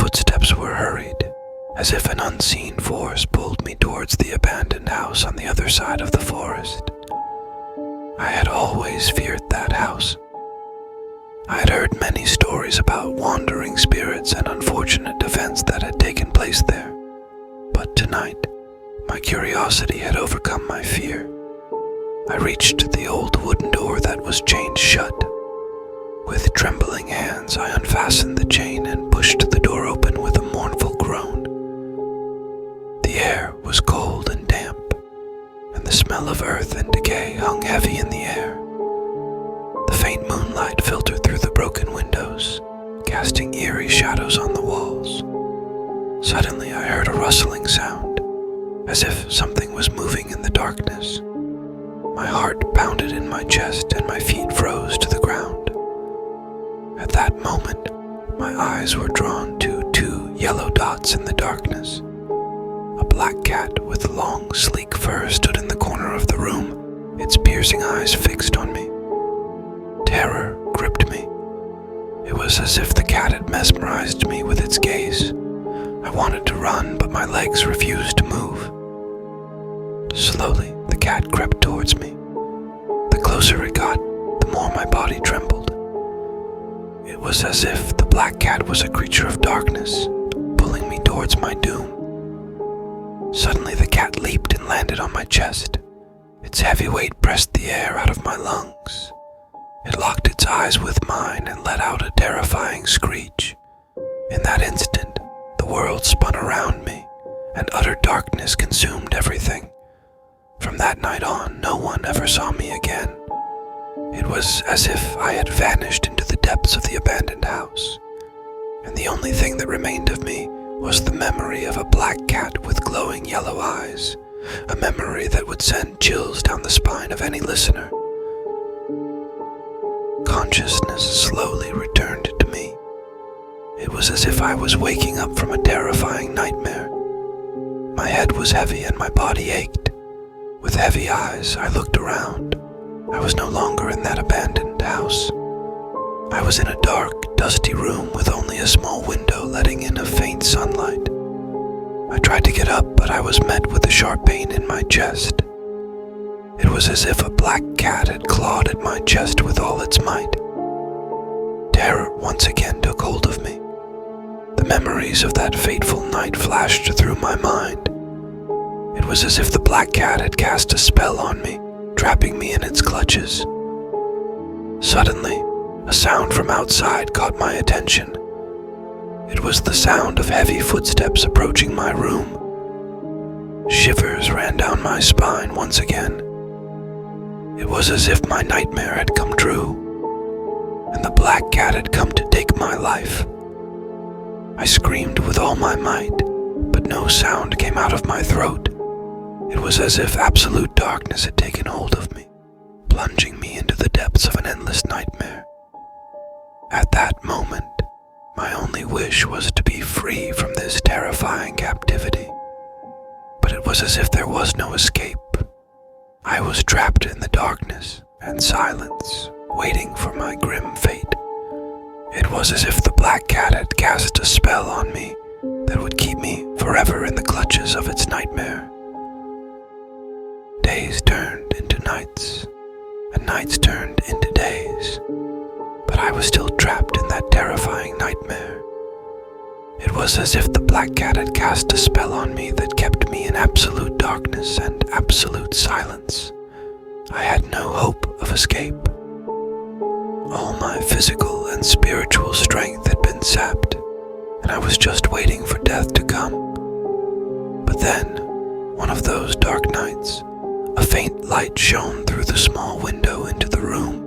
footsteps were hurried, as if an unseen force pulled me towards the abandoned house on the other side of the forest. I had always feared that house. I had heard many stories about wandering spirits and unfortunate events that had taken place there, but tonight, my curiosity had overcome my fear. I reached the old wooden door that was chained shut. With trembling hands, I unfastened the chain and pushed the door open with a mournful groan. The air was cold and damp, and the smell of earth and decay hung heavy in the air. The faint moonlight filtered through the broken windows, casting eerie shadows on the walls. Suddenly I heard a rustling sound, as if something was moving in the darkness. My heart pounded in my chest and my feet froze to the ground. At that moment, my eyes were drawn to two yellow dots in the darkness. A black cat with long, sleek fur stood in the corner of the room, its piercing eyes fixed on me. Terror gripped me. It was as if the cat had mesmerized me with its gaze. I wanted to run, but my legs refused to move. Slowly, the cat crept towards me. The closer it got, the more my body trembled. It was as if the black cat was a creature of darkness, pulling me towards my doom. Suddenly, the cat leaped and landed on my chest. Its heavy weight pressed the air out of my lungs. It locked its eyes with mine and let out a terrifying screech. In that instant, the world spun around me, and utter darkness consumed everything. From that night on, no one ever saw me again. It was as if I had vanished into the depths of the abandoned house, and the only thing that remained of me was the memory of a black cat with glowing yellow eyes, a memory that would send chills down the spine of any listener. Consciousness slowly returned to me. It was as if I was waking up from a terrifying nightmare. My head was heavy and my body ached. With heavy eyes, I looked around. I was no longer in that abandoned house. I was in a dark, dusty room with only a small window letting in a faint sunlight. I tried to get up, but I was met with a sharp pain in my chest. It was as if a black cat had clawed at my chest with all its might. Terror once again took hold of me. The memories of that fateful night flashed through my mind. It was as if the black cat had cast a spell on me, trapping me in its clutches. Suddenly, a sound from outside caught my attention. It was the sound of heavy footsteps approaching my room. Shivers ran down my spine once again. It was as if my nightmare had come true, and the black cat had come to take my life. I screamed with all my might, but no sound came out of my throat. It was as if absolute darkness had taken hold of me, plunging me into the depths of an endless nightmare. At that moment, my only wish was to be free from this terrifying captivity. But it was as if there was no escape. I was trapped in the darkness and silence, waiting for my grim fate. It was as if the black cat had cast a spell on me that would keep me forever in the clutches of its nightmare. Days turned into nights, and nights turned into days, but I was still trapped in that terrifying nightmare. It was as if the black cat had cast a spell on me that kept me in absolute darkness and absolute silence. I had no hope of escape. All my physical and spiritual strength had been sapped, and I was just waiting for death to come. But then, one of those dark nights, a faint light shone through the small window into the room.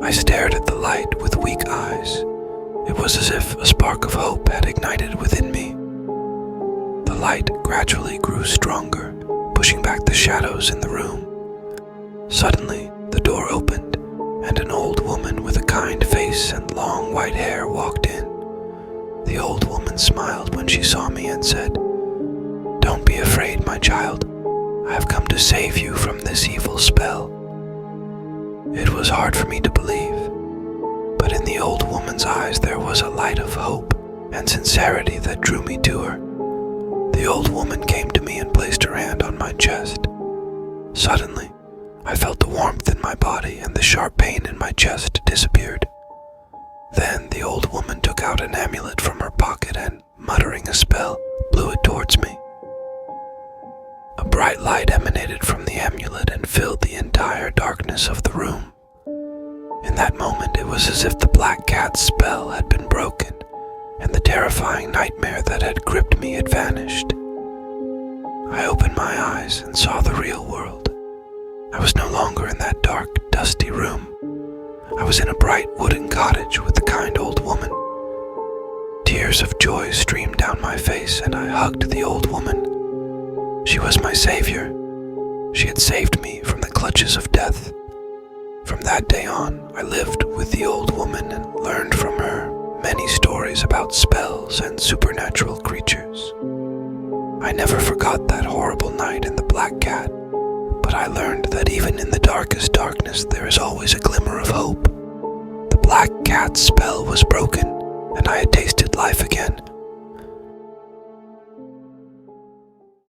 I stared at the light with weak eyes. It was as if a spark of hope had ignited within me. The light gradually grew stronger, pushing back the shadows in the room. Suddenly, the door opened, and an old woman with a kind face and long white hair walked in. The old woman smiled when she saw me and said, "Don't be afraid, my child. I have come to save you from this evil spell." It was hard for me to believe, but in the old woman's eyes there was a light of hope and sincerity that drew me to her. The old woman came to me and placed her hand on my chest. Suddenly, I felt the warmth in my body and the sharp pain in my chest disappeared. Then the old woman took out an amulet from her pocket and, muttering a spell, blew it towards me. A bright light emanated from the amulet and filled the entire darkness of the room. In that moment, it was as if the BlackCat's spell had been broken, and the terrifying nightmare that had gripped me had vanished. I opened my eyes and saw the real world. I was no longer in that dark, dusty room. I was in a bright wooden cottage with a kind old woman. Tears of joy streamed down my face, and I hugged the old woman. She was my savior. She had saved me from the clutches of death. From that day on, I lived with the old woman and learned from her many stories about spells and supernatural creatures. I never forgot that horrible night in the BlackCat, but I learned that even in the darkest darkness there is always a glimmer of hope. The BlackCat's spell was broken, and I had tasted life again,